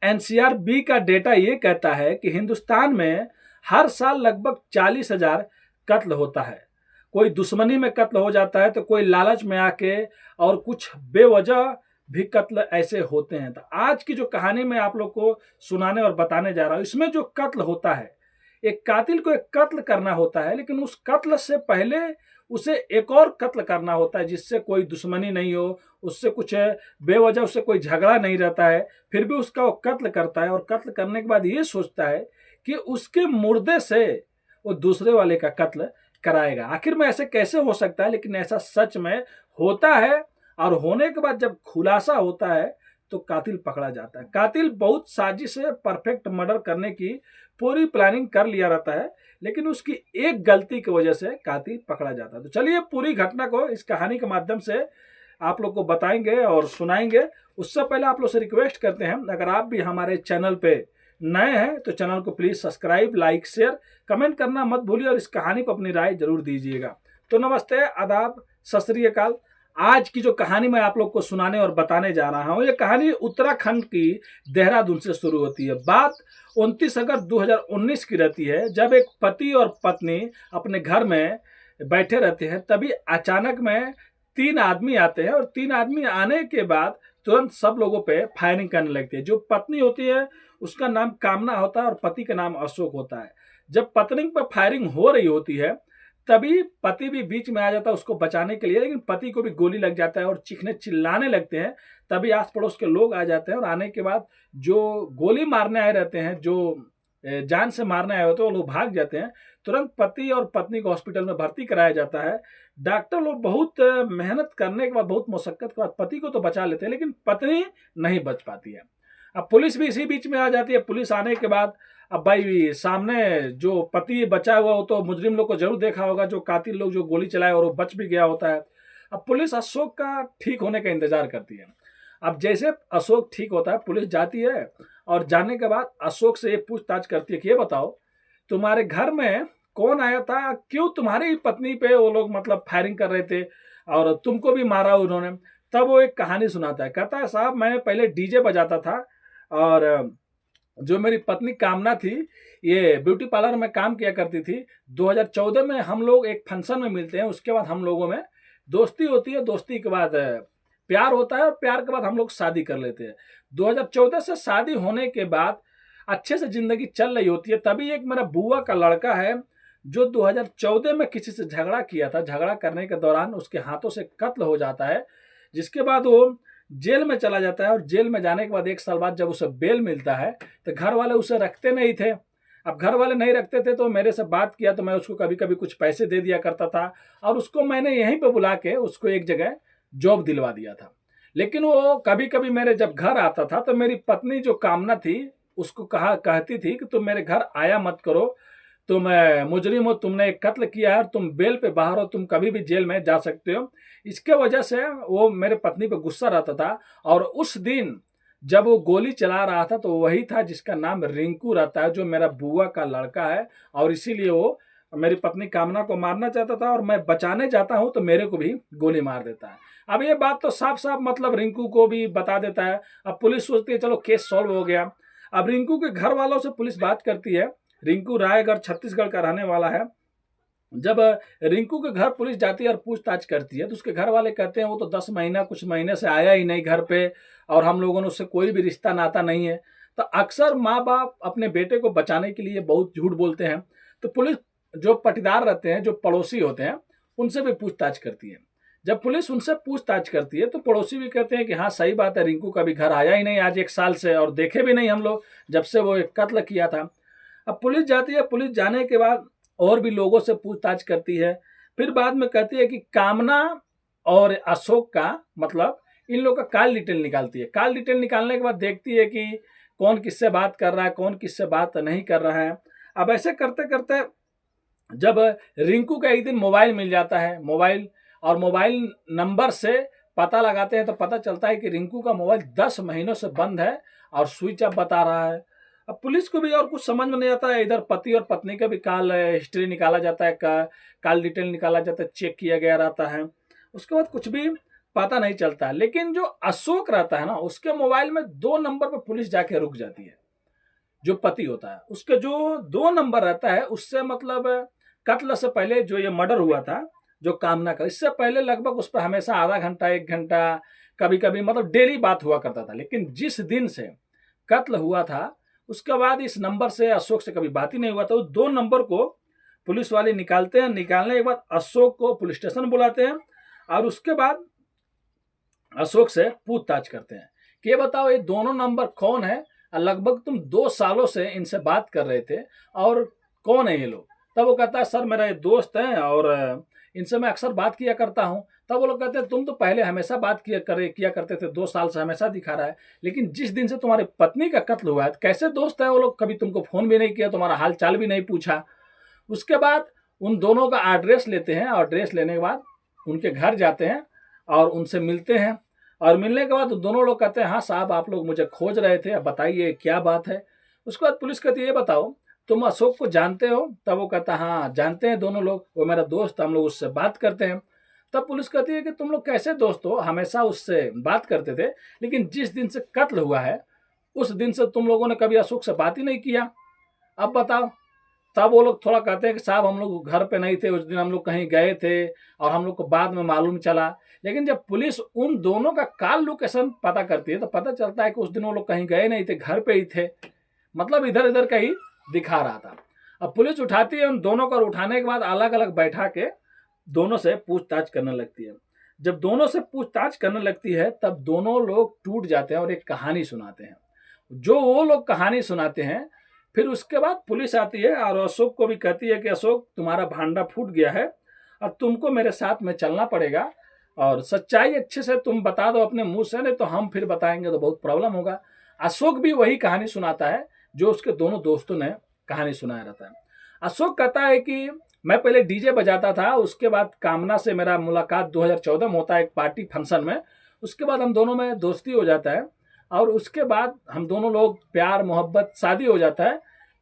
NCRB का data ये कहता है कि हिंदुस्तान में हर साल लगभग 40,000 कत्ल होता है। कोई दुश्मनी में कत्ल हो जाता है तो कोई लालच में आके, और कुछ बेवजह भी कत्ल ऐसे होते हैं। तो आज की जो कहानी मैं आप लोग को सुनाने और बताने जा रहा हूँ, इसमें जो कत्ल होता है, एक कातिल को एक कत्ल करना होता है, लेकिन उस कत्ल से पहले उसे एक और कत्ल करना होता है जिससे कोई दुश्मनी नहीं हो, उससे कुछ बेवजह उससे कोई झगड़ा नहीं रहता है, फिर भी उसका वो कत्ल करता है। और कत्ल करने के बाद ये सोचता है कि उसके मुर्दे से वो दूसरे वाले का कत्ल कराएगा। आखिर में ऐसे कैसे हो सकता है, लेकिन ऐसा सच में होता है। और होने के बाद जब खुलासा होता है तो कातिल पकड़ा जाता है। कातिल बहुत साजिश से परफेक्ट मर्डर करने की पूरी प्लानिंग कर लिया रहता है, लेकिन उसकी एक गलती की वजह से कातिल पकड़ा जाता है। तो चलिए पूरी घटना को इस कहानी के माध्यम से आप लोग को बताएंगे और सुनाएंगे। उससे पहले आप लोग से रिक्वेस्ट करते हैं, अगर आप भी हमारे चैनल पे नए हैं तो चैनल को please subscribe, like, share, comment करना मत भूलिए और इस कहानी पर अपनी राय जरूर दीजिएगा। तो नमस्ते, आदाब, सत श्री अकाल। आज की जो कहानी मैं आप लोग को सुनाने और बताने जा रहा हूं, ये कहानी उत्तराखंड की देहरादून से शुरू होती है। बात 29 अगस्त 2019 की रहती है, जब एक पति और पत्नी अपने घर में बैठे रहते हैं। तभी अचानक में 3 आदमी आते हैं, और 3 आदमी आने के बाद तुरंत सब लोगों पे फायरिंग करने लगती है। जो पत्नी होती है उसका नाम कामना होता है और पति का नाम अशोक होता है। जब पत्नी पर फायरिंग हो रही होती है तभी पति भी बीच में आ जाता है उसको बचाने के लिए, लेकिन पति को भी गोली लग जाता है और चीखने चिल्लाने लगते हैं। तभी आस पड़ोस के लोग आ जाते हैं, और आने के बाद जो गोली मारने आए रहते हैं, जो जान से मारने आए होते हैं, वो लोग भाग जाते हैं। तुरंत पति और पत्नी को हॉस्पिटल में भर्ती कराया जाता है। डॉक्टर लोग बहुत मेहनत करने के बाद, बहुत मुशक्कत के बाद पति को तो बचा लेते हैं, लेकिन पत्नी नहीं बच पाती है। अब पुलिस भी इसी बीच में आ जाती है। पुलिस आने के बाद अब भाई सामने जो पति बचा हुआ हो तो मुजरिम लोग को जरूर देखा होगा, जो कातिल लोग जो गोली चलाए और वो बच भी गया होता है। अब पुलिस अशोक का ठीक होने का इंतजार करती है। अब जैसे अशोक ठीक होता है, पुलिस जाती है और जाने के बाद अशोक से ये पूछताछ करती है कि ये बताओ तुम्हारे घर में कौन आया था, क्यों तुम्हारी पत्नी पे वो लोग मतलब फायरिंग कर रहे थे और तुमको भी मारा उन्होंने। तब वो एक कहानी सुनाता है, कहता है साहब मैं पहले डीजे बजाता था, और जो मेरी पत्नी कामना थी ये ब्यूटी पार्लर में काम किया करती थी। 2014 में हम लोग एक फंक्शन में मिलते हैं, उसके बाद हम लोगों में दोस्ती होती है, दोस्ती के बाद प्यार होता है, और प्यार के बाद हम लोग शादी कर लेते हैं। 2014 से शादी होने के बाद अच्छे से जिंदगी चल रही होती है। तभी एक मेरा बुआ का लड़का है जो 2014 में किसी से झगड़ा किया था। झगड़ा करने के दौरान उसके हाथों से कत्ल हो जाता है, जिसके बाद वो जेल में चला जाता है। और जेल में जाने के बाद 1 साल बाद जब उसे बेल मिलता है तो घर वाले उसे रखते नहीं थे। अब घर वाले नहीं रखते थे तो मेरे से बात किया, तो मैं उसको कभी कभी कुछ पैसे दे दिया करता था, और उसको मैंने यहीं पे बुला के उसको एक जगह जॉब दिलवा दिया था। लेकिन वो कभी कभी मेरे जब घर आता था तो मेरी पत्नी जो कामना थी उसको कहती थी कि तुम मेरे घर आया मत करो, तुम मुजरिम हो, तुमने एक कत्ल किया है और तुम बेल पे बाहर हो, तुम कभी भी जेल में जा सकते हो। इसके वजह से वो मेरे पत्नी पे गुस्सा रहता था। और उस दिन जब वो गोली चला रहा था तो वही था जिसका नाम रिंकू रहता है, जो मेरा बुआ का लड़का है। और इसीलिए वो मेरी पत्नी कामना को मारना चाहता था, और मैं बचाने जाता हूं तो मेरे को भी गोली मार देता है। अब ये बात तो साफ साफ मतलब रिंकू को भी बता देता है। अब पुलिस सोचती है चलो केस सॉल्व हो गया। अब रिंकू के घर वालों से पुलिस बात करती है। रिंकू रायगढ़ छत्तीसगढ़ का रहने वाला है। जब रिंकू के घर पुलिस जाती है और पूछताछ करती है तो उसके घर वाले कहते हैं वो तो 10 महीना कुछ महीने से आया ही नहीं घर पे, और हम लोगों ने उससे कोई भी रिश्ता नाता नहीं है। तो अक्सर माँ बाप अपने बेटे को बचाने के लिए बहुत झूठ बोलते हैं। तो पुलिस जो पटीदार रहते हैं, जो पड़ोसी होते हैं, उनसे भी पूछताछ करती है। जब पुलिस उनसे पूछताछ करती है तो पड़ोसी भी कहते हैं कि हाँ सही बात है, रिंकू कभी घर आया ही नहीं आज 1 साल से, और देखे भी नहीं हम लोग जब से वो एक कत्ल किया था। अब पुलिस जाती है, पुलिस जाने के बाद और भी लोगों से पूछताछ करती है। फिर बाद में कहती है कि कामना और अशोक का मतलब इन लोगों का कॉल डिटेल निकालती है। कॉल डिटेल निकालने के बाद देखती है कि कौन किससे बात कर रहा है, कौन किससे बात नहीं कर रहा है। अब ऐसे करते करते जब रिंकू का एक दिन मोबाइल मिल जाता है, मोबाइल और मोबाइल नंबर से पता लगाते हैं तो पता चलता है कि रिंकू का मोबाइल 10 महीनों से बंद है और स्विच ऑफ बता रहा है। अब पुलिस को भी और कुछ समझ में नहीं आता है। इधर पति और पत्नी का भी कॉल हिस्ट्री निकाला जाता है, कॉल डिटेल निकाला जाता है, चेक किया गया रहता है। उसके बाद कुछ भी पता नहीं चलता। लेकिन जो अशोक रहता है ना, उसके मोबाइल में 2 नंबर पर पुलिस जाके रुक जाती है। जो पति होता है उसके जो 2 नंबर रहता है, उससे मतलब कत्ल से पहले जो ये मर्डर हुआ था, जो कामना का, इससे पहले लगभग उस पर हमेशा आधा घंटा 1 घंटा कभी कभी मतलब डेली बात हुआ करता था। लेकिन जिस दिन से कत्ल हुआ था उसके बाद इस नंबर से अशोक से कभी बात ही नहीं हुआ था। उस 2 नंबर को पुलिस वाले निकालते हैं। निकालने के बाद अशोक को पुलिस स्टेशन बुलाते हैं और उसके बाद अशोक से पूछताछ करते हैं कि ये बताओ ये दोनों नंबर कौन है, लगभग तुम 2 सालों से इनसे बात कर रहे थे और कौन है ये लोग। तब वो कहता है सर मेरा ये दोस्त है और इनसे मैं अक्सर बात किया करता हूँ। तब वो लोग कहते हैं तुम तो पहले हमेशा बात किया करते थे, 2 साल से हमेशा दिखा रहा है, लेकिन जिस दिन से तुम्हारी पत्नी का कत्ल हुआ है कैसे दोस्त है वो लोग, कभी तुमको फोन भी नहीं किया, तुम्हारा हाल चाल भी नहीं पूछा। उसके बाद उन दोनों का एड्रेस लेते हैं और एड्रेस लेने के बाद उनके घर जाते हैं और उनसे मिलते हैं। और मिलने के बाद दोनों लोग कहते हैं हाँ साहब आप लोग मुझे खोज रहे थे, अब बताइए क्या बात है। उसके बाद पुलिस कहती है ये बताओ तुम अशोक को जानते हो। तब वो कहता है हाँ जानते हैं दोनों लोग, वो मेरा दोस्त, हम लोग उससे बात करते हैं। तब पुलिस कहती है कि तुम लोग कैसे दोस्त हो, हमेशा उससे बात करते थे, लेकिन जिस दिन से कत्ल हुआ है उस दिन से तुम लोगों ने कभी अशोक से बात ही नहीं किया, अब बताओ। तब वो लोग थोड़ा कहते हैं कि साहब हम लोग घर पे नहीं थे उस दिन, हम लोग कहीं गए थे और हम लोग को बाद में मालूम चला। लेकिन जब पुलिस उन दोनों का कॉल लोकेशन पता करती है तो पता चलता है कि उस दिन वो लोग कहीं गए नहीं थे, घर पे ही थे, मतलब इधर इधर का ही दिखा रहा था। अब पुलिस उठाती है उन दोनों को, उठाने के बाद अलग अलग बैठा के दोनों से पूछताछ करने लगती है। जब दोनों से पूछताछ करने लगती है तब दोनों लोग टूट जाते हैं और एक कहानी सुनाते हैं। जो वो लोग कहानी सुनाते हैं फिर उसके बाद पुलिस आती है और अशोक को भी कहती है कि अशोक तुम्हारा भांडा फूट गया है, अब तुमको मेरे साथ में चलना पड़ेगा और सच्चाई अच्छे से तुम बता दो अपने मुंह से, नहीं तो हम फिर बताएंगे तो बहुत प्रॉब्लम होगा। अशोक भी वही कहानी सुनाता है जो उसके दोनों दोस्तों ने कहानी सुनाया रहता है। अशोक कहता है कि मैं पहले डीजे बजाता था, उसके बाद कामना से मेरा मुलाकात 2014 में होता है एक पार्टी फंक्शन में, उसके बाद हम दोनों में दोस्ती हो जाता है और उसके बाद हम दोनों लोग प्यार मोहब्बत शादी हो जाता है।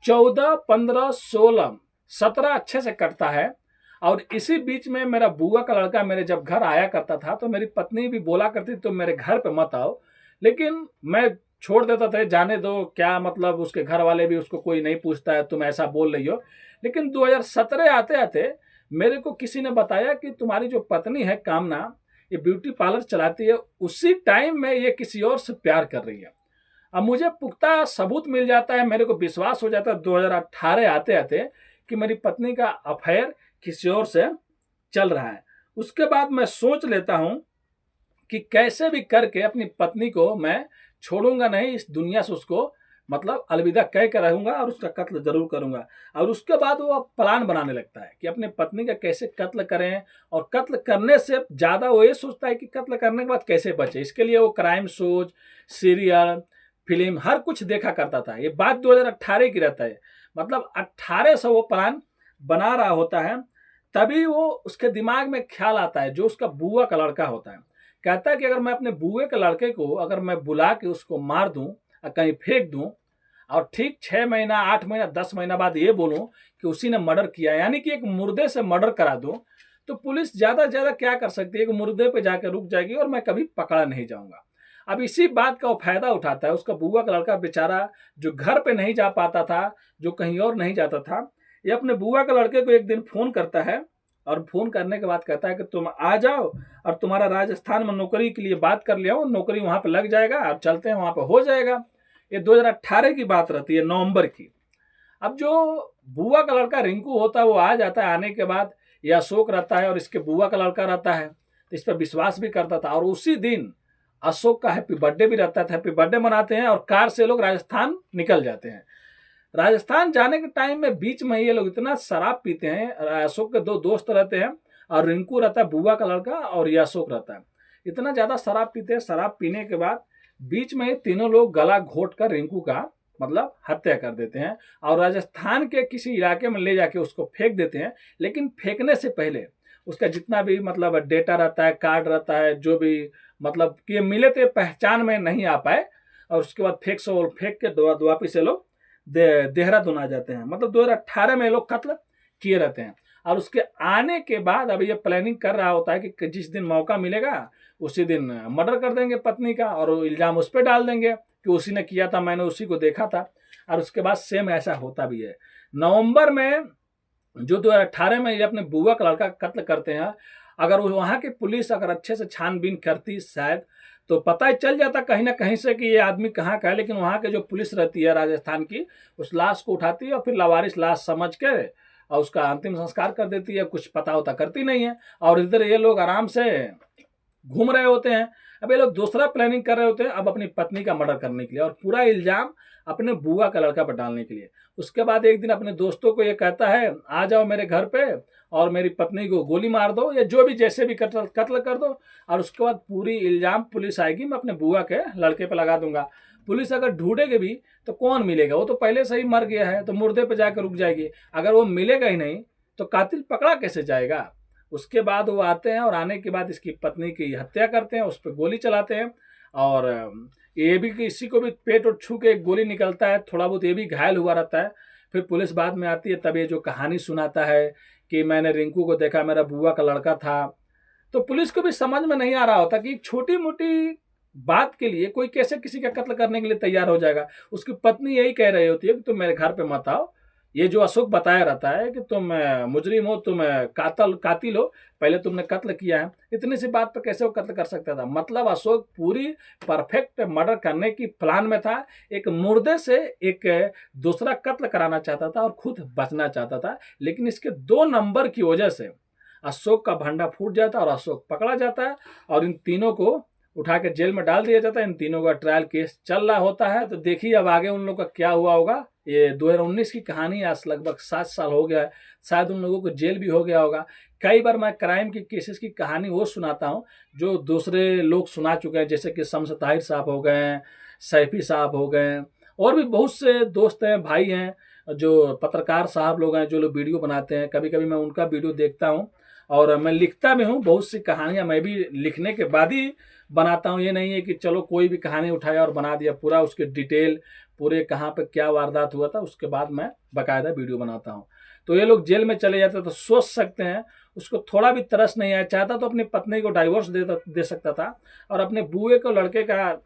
14, 15, 16, 17 अच्छे से कटता है। और इसी बीच में मेरा बुआ का लड़का मेरे जब घर आया करता था तो मेरी पत्नी भी बोला करती तुम मेरे घर पे मत आओ, लेकिन मैं छोड़ देता था, जाने दो क्या मतलब, उसके घर वाले भी उसको कोई नहीं पूछता है तुम ऐसा बोल रही हो। लेकिन 2017 आते आते मेरे को किसी ने बताया कि तुम्हारी जो पत्नी है कामना, ये ब्यूटी पार्लर चलाती है, उसी टाइम में ये किसी और से प्यार कर रही है। अब मुझे पुख्ता सबूत मिल जाता है, मेरे को विश्वास हो जाता है 2018 आते आते कि मेरी पत्नी का अफेयर किसी और से चल रहा है। उसके बाद मैं सोच लेता हूं कि कैसे भी करके अपनी पत्नी को मैं छोड़ूंगा नहीं, इस दुनिया से उसको मतलब अलविदा कह कर रहूंगा और उसका कत्ल जरूर करूंगा। और उसके बाद वो प्लान बनाने लगता है कि अपने पत्नी का कैसे कत्ल करें, और कत्ल करने से ज्यादा वो ये सोचता है कि कत्ल करने के बाद कैसे बचे। इसके लिए वो क्राइम शोज, सीरियल, फिल्म हर कुछ देखा करता था। ये बात 2018 की रहता है, मतलब 18 से वो प्लान बना रहा होता है। तभी वो उसके दिमाग में ख्याल आता है, जो उसका बुआ का लड़का होता है, कहता है कि अगर मैं अपने बुए के लड़के को अगर मैं बुला के उसको मार दूं और कहीं फेंक दूं और ठीक 6 महीना 8 महीना 10 महीना बाद ये बोलूं कि उसी ने मर्डर किया, यानी कि एक मुर्दे से मर्डर करा दूं, तो पुलिस ज्यादा से ज्यादा क्या कर सकती है कि मुर्दे पे जाकर रुक जाएगी और मैं कभी पकड़ा नहीं जाऊंगा। अब इसी बात का वो फायदा उठाता है उसका बुआ का लड़का बेचारा, जो घर पे नहीं जा पाता था, जो कहीं और नहीं जाता था। ये अपने बुआ के लड़के को एक दिन फोन करता है और फोन करने के बाद कहता है कि तुम आ जाओ और तुम्हारा राजस्थान में नौकरी के लिए बात कर लिया हो, नौकरी वहां पे लग जाएगा, अब चलते हैं वहां पे हो जाएगा। ये 2018 की बात रहती है, नवंबर की। अब जो बुआ का लड़का रिंकू होता है वो आ जाता है, आने के बाद ये अशोक रहता है और इसके बुआ का लड़का रहता है, तो इस पर विश्वास भी करता था। और उसी दिन अशोक का हैप्पी बर्थडे भी रहता था, हैप्पी बर्थडे मनाते हैं और कार से लोग राजस्थान निकल जाते हैं। राजस्थान जाने के टाइम में बीच में ये लोग इतना शराब पीते हैं, अशोक के 2 दोस्त रहते हैं और रिंकू रहता है बुआ का लड़का और ये अशोक रहता है, इतना ज्यादा शराब पीते हैं। शराब पीने के बाद बीच में तीनों लोग गला घोट कर रिंकू का मतलब हत्या कर देते हैं और राजस्थान के किसी इलाके में ले जाके उसको फेंक देते हैं। लेकिन फेंकने से पहले उसका जितना भी मतलब डेटा रहता है, कार्ड रहता है, जो भी मतलब कि मिले थे पहचान में नहीं आ पाए, और उसके बाद फेंक के वापिस से लोग देहरादून आ जाते हैं। मतलब 2018 में लोग कत्ल किए रहते हैं। और उसके आने के बाद अब ये प्लानिंग कर रहा होता है कि जिस दिन मौका मिलेगा उसी दिन मर्डर कर देंगे पत्नी का, और वो इल्ज़ाम उस पर डाल देंगे कि उसी ने किया था, मैंने उसी को देखा था। और उसके बाद सेम ऐसा होता भी है। नवंबर में जो 2018 में ये अपने बुआ का लड़का कत्ल करते हैं, अगर वहाँ की पुलिस अगर अच्छे से छानबीन करती शायद तो पता ही चल जाता कहीं ना कहीं से कि ये आदमी कहाँ का है। लेकिन वहाँ के जो पुलिस रहती है राजस्थान की, उस लाश को उठाती है और फिर लावारिस लाश समझ के और उसका अंतिम संस्कार कर देती है, कुछ पता होता करती नहीं है। और इधर ये लोग आराम से घूम रहे होते हैं। अब ये लोग दूसरा प्लानिंग कर रहे होते हैं, अब अपनी पत्नी का मर्डर करने के लिए और पूरा इल्जाम अपने बुआ का लड़का पर डालने के लिए। उसके बाद एक दिन अपने दोस्तों को ये कहता है, आ जाओ मेरे घर पे और मेरी पत्नी को गोली मार दो या जो भी जैसे भी कत्ल कर दो, और उसके बाद पूरी इल्जाम पुलिस आएगी, मैं अपने बुआ के लड़के पे लगा दूंगा। पुलिस अगर ढूंढेगी भी तो कौन मिलेगा, वो तो पहले से ही मर गया है, तो मुर्दे पे जाकर रुक जाएगी। अगर वो मिलेगा ही नहीं तो कातिल पकड़ा कैसे जाएगा। उसके बाद वो आते हैं और आने के बाद इसकी पत्नी की हत्या करते हैं, उस पर गोली चलाते हैं। और ये भी कि इसी को भी पेट और छू के एक गोली निकलता है, थोड़ा बहुत ये भी घायल हुआ रहता है। फिर पुलिस बाद में आती है, तब ये जो कहानी सुनाता है कि मैंने रिंकू को देखा, मेरा बुआ का लड़का था। तो पुलिस को भी समझ में नहीं आ रहा होता कि छोटी मोटी बात के लिए कोई कैसे किसी का कत्ल करने के लिए तैयार हो जाएगा। उसकी पत्नी यही कह रही होती है कि तुम मेरे घर पे मत आओ। ये जो अशोक बताया रहता है कि तुम मुजरिम हो, तुम कातिल हो, पहले तुमने कत्ल किया है। इतनी सी बात पर कैसे वो कत्ल कर सकता था। मतलब अशोक पूरी परफेक्ट मर्डर करने की प्लान में था। एक मुर्दे से एक दूसरा कत्ल कराना चाहता था और खुद बचना चाहता था। लेकिन इसके 2 नंबर की वजह से अशोक का भंडा फूट जाता है और अशोक पकड़ा जाता है और इन तीनों को उठा के जेल में डाल दिया जाता है। इन तीनों का ट्रायल केस चल रहा होता है। तो देखिए अब आगे उन लोग का क्या हुआ होगा। ये 2019 की कहानी, आज लगभग 7 साल हो गया है। शायद उन लोगों को जेल भी हो गया होगा। कई बार मैं क्राइम की केसेस की कहानी वो सुनाता हूँ जो दूसरे लोग सुना चुके हैं, जैसे कि शम्स ताहिर साहब हो गए, सैफी साहब हो गए, और भी बहुत से दोस्त हैं, भाई हैं, जो पत्रकार साहब लोग हैं, जो लोग वीडियो बनाते हैं। कभी कभी मैं उनका वीडियो देखता हूँ और मैं लिखता भी हूँ। बहुत सी कहानियाँ मैं भी लिखने के बाद ही बनाता हूँ। ये नहीं है कि चलो कोई भी कहानी उठाया और बना दिया, पूरा उसके डिटेल, पूरे कहाँ पे क्या वारदात हुआ था, उसके बाद मैं बाकायदा वीडियो बनाता हूँ। तो ये लोग जेल में चले जाते तो सोच सकते हैं उसको थोड़ा भी तरस नहीं आया, चाहता तो अपनी पत्नी को डाइवोर्स दे सकता था और अपने बुए को लड़के का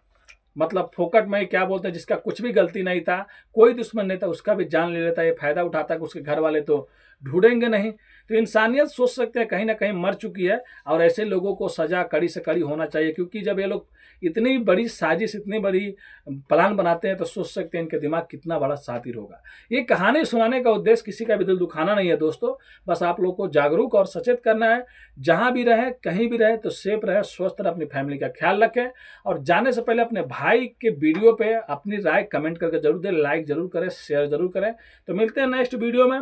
मतलब फोकट में क्या बोलते हैं, जिसका कुछ भी गलती नहीं था, कोई दुश्मन नहीं था, उसका भी जान ले लेता। ये फायदा उठाता कि उसके घर वाले तो ढूंढेंगे नहीं। तो इंसानियत सोच सकते हैं कहीं ना कहीं मर चुकी है और ऐसे लोगों को सजा कड़ी से कड़ी होना चाहिए। क्योंकि जब ये लोग इतनी बड़ी साजिश, इतनी बड़ी प्लान बनाते हैं तो सोच सकते हैं इनके दिमाग कितना बड़ा शातिर होगा। ये कहानी सुनाने का उद्देश्य किसी का भी दिल दुखाना नहीं है दोस्तों, बस आप लोग को जागरूक और सचेत करना है। जहां भी रहे, कहीं भी रहे, तो सेफ रहे, स्वस्थ रहे, अपनी फैमिली का ख्याल रखें। और जाने से पहले अपने भाई के वीडियो पे अपनी राय कमेंट करके जरूर दें, लाइक जरूर करें, शेयर जरूर करें। तो मिलते हैं नेक्स्ट वीडियो में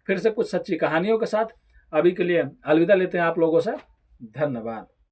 फिर से कुछ सच्ची कहानियों के साथ। अभी के लिए अलविदा लेते हैं आप लोगों से। धन्यवाद।